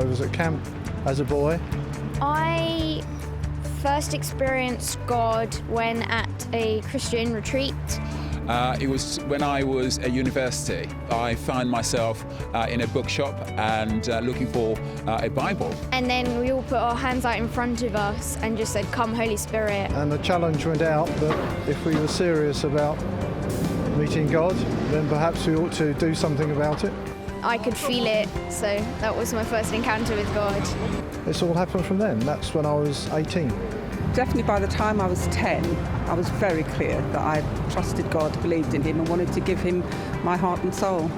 I was at camp as a boy. I first experienced God when at a Christian retreat. It was when I was at university. I found myself in a bookshop and looking for a Bible. And then we all put our hands out in front of us and just said, "Come, Holy Spirit." And the challenge went out that if we were serious about meeting God, then perhaps we ought to do something about it. I could feel it, so that was my first encounter with God. It's all happened from then. That's when I was 18. Definitely by the time I was 10, I was very clear that I trusted God, believed in him and wanted to give him my heart and soul.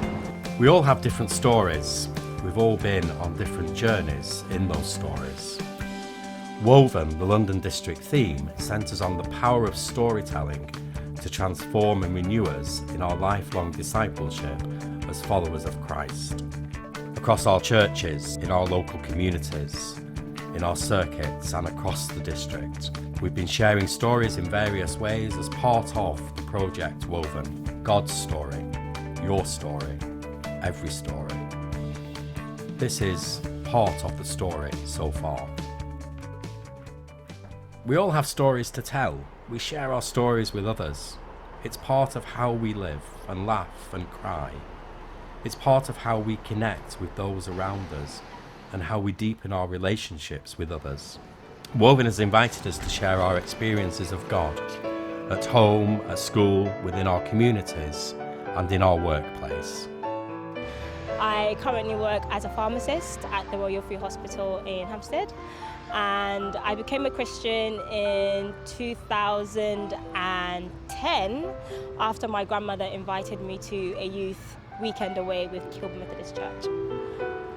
We all have different stories. We've all been on different journeys in those stories. Woven, the London District theme, centres on the power of storytelling to transform and renew us in our lifelong discipleship as followers of Christ. Across our churches, in our local communities, in our circuits and across the district, we've been sharing stories in various ways as part of the project Woven. God's story, your story, every story. This is part of the story so far. We all have stories to tell. We share our stories with others. It's part of how we live and laugh and cry. It's part of how we connect with those around us and how we deepen our relationships with others. Woven has invited us to share our experiences of God at home, at school, within our communities, and in our workplace. I currently work as a pharmacist at the Royal Free Hospital in Hampstead, and I became a Christian in 2010 after my grandmother invited me to a youth weekend away with Kilburn Methodist Church.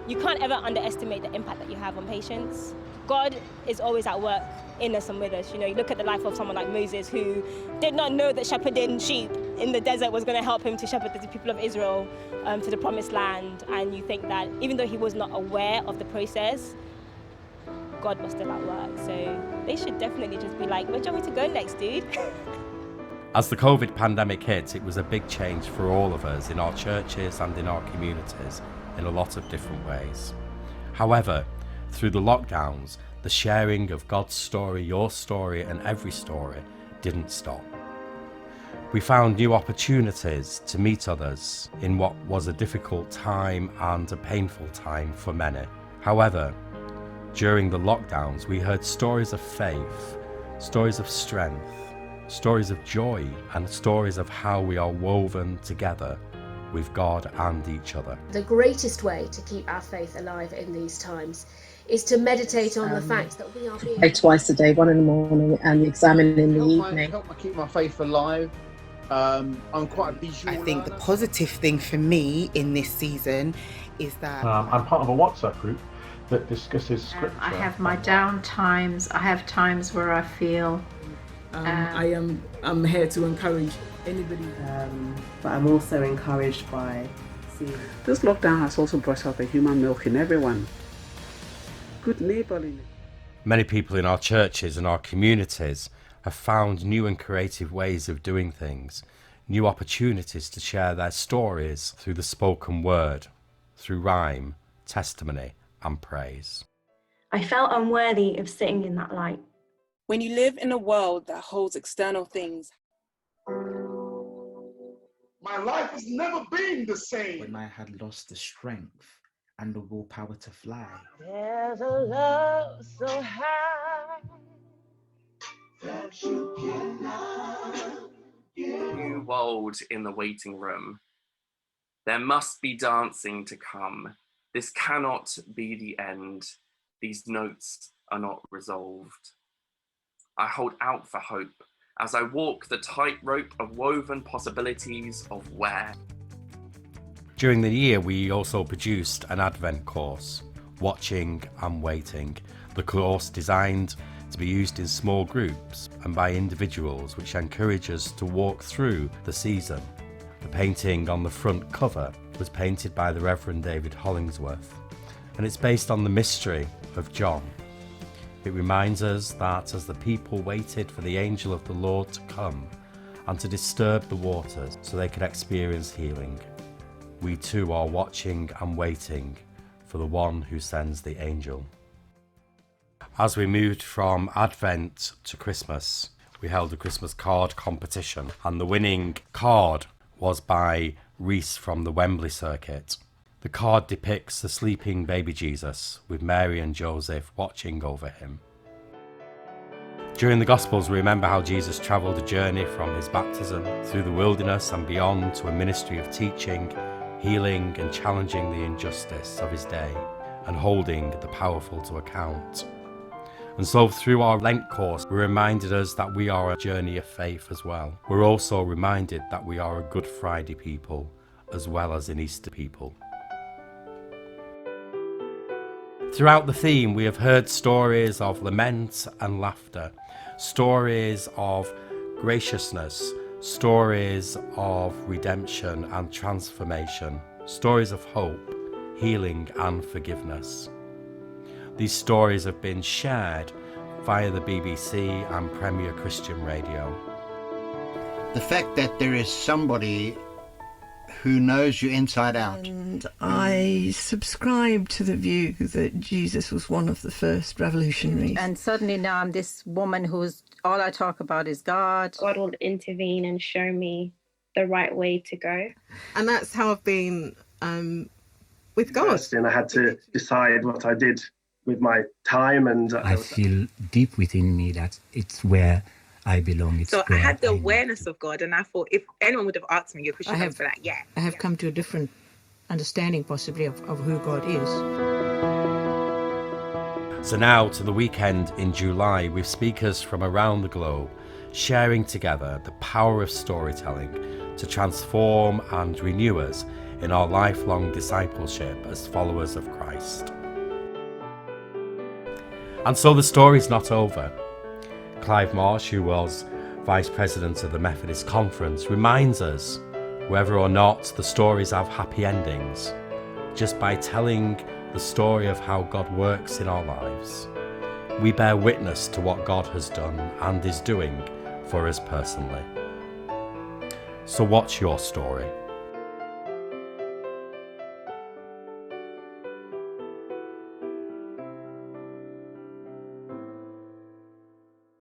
You can't ever underestimate the impact that you have on patients. God is always at work in us and with us. You know, you look at the life of someone like Moses, who did not know that shepherding sheep in the desert was going to help him to shepherd the people of Israel to the promised land. And you think that even though he was not aware of the process, God was still at work. So they should definitely just be like, where do you want me to go next, dude? As the COVID pandemic hit, it was a big change for all of us in our churches and in our communities in a lot of different ways. However, through the lockdowns, the sharing of God's story, your story, and every story didn't stop. We found new opportunities to meet others in what was a difficult time and a painful time for many. However, during the lockdowns, we heard stories of faith, stories of strength, stories of joy, and stories of how we are woven together with God and each other. The greatest way to keep our faith alive in these times is to meditate on the fact that we are being... Pray twice a day, one in the morning and examine in the evening. Help me keep my faith alive. I'm quite a visual I think learner. the positive thing for me in this season is that... I'm part of a WhatsApp group that discusses scripture. I have my down times. I have times where I feel... I'm here to encourage anybody. But I'm also encouraged by seeing... This lockdown has also brought out the human milk in everyone. Good neighbourliness. Many people in our churches and our communities have found new and creative ways of doing things, new opportunities to share their stories through the spoken word, through rhyme, testimony and praise. I felt unworthy of sitting in that light. When you live in a world that holds external things. My life has never been the same. When I had lost the strength and the willpower to fly. There's a love so high that you cannot get. New world in the waiting room. There must be dancing to come. This cannot be the end. These notes are not resolved. I hold out for hope as I walk the tightrope of woven possibilities of where. During the year, we also produced an Advent course, Watching and Waiting. The course designed to be used in small groups and by individuals, which encourage us to walk through the season. The painting on the front cover was painted by the Reverend David Hollingsworth, and it's based on the mystery of John. It reminds us that as the people waited for the angel of the Lord to come and to disturb the waters so they could experience healing, we too are watching and waiting for the one who sends the angel. As we moved from Advent to Christmas, we held a Christmas card competition, and the winning card was by Reese from the Wembley circuit. The card depicts the sleeping baby Jesus with Mary and Joseph watching over him. During the Gospels, we remember how Jesus travelled a journey from his baptism through the wilderness and beyond to a ministry of teaching, healing and challenging the injustice of his day and holding the powerful to account. And so through our Lent course, we're reminded us that we are a journey of faith as well. We're also reminded that we are a Good Friday people as well as an Easter people. Throughout the theme, we have heard stories of lament and laughter, stories of graciousness, stories of redemption and transformation, stories of hope, healing and forgiveness. These stories have been shared via the BBC and Premier Christian Radio. The fact that there is somebody who knows you inside out. And I subscribe to the view that Jesus was one of the first revolutionaries. And suddenly now I'm this woman who's all I talk about is God. God will intervene and show me the right way to go. And that's how I've been with God. And I had to decide what I did with my time, and I feel deep within me that it's where I belong. So I had the awareness of God, and I thought if anyone would have asked me, you're Christian, for that, yeah. I have come to a different understanding possibly of who God is. So now to the weekend in July with speakers from around the globe sharing together the power of storytelling to transform and renew us in our lifelong discipleship as followers of Christ. And so the story's not over. Clive Marsh, who was Vice President of the Methodist Conference, reminds us whether or not the stories have happy endings, just by telling the story of how God works in our lives, we bear witness to what God has done and is doing for us personally. So what's your story?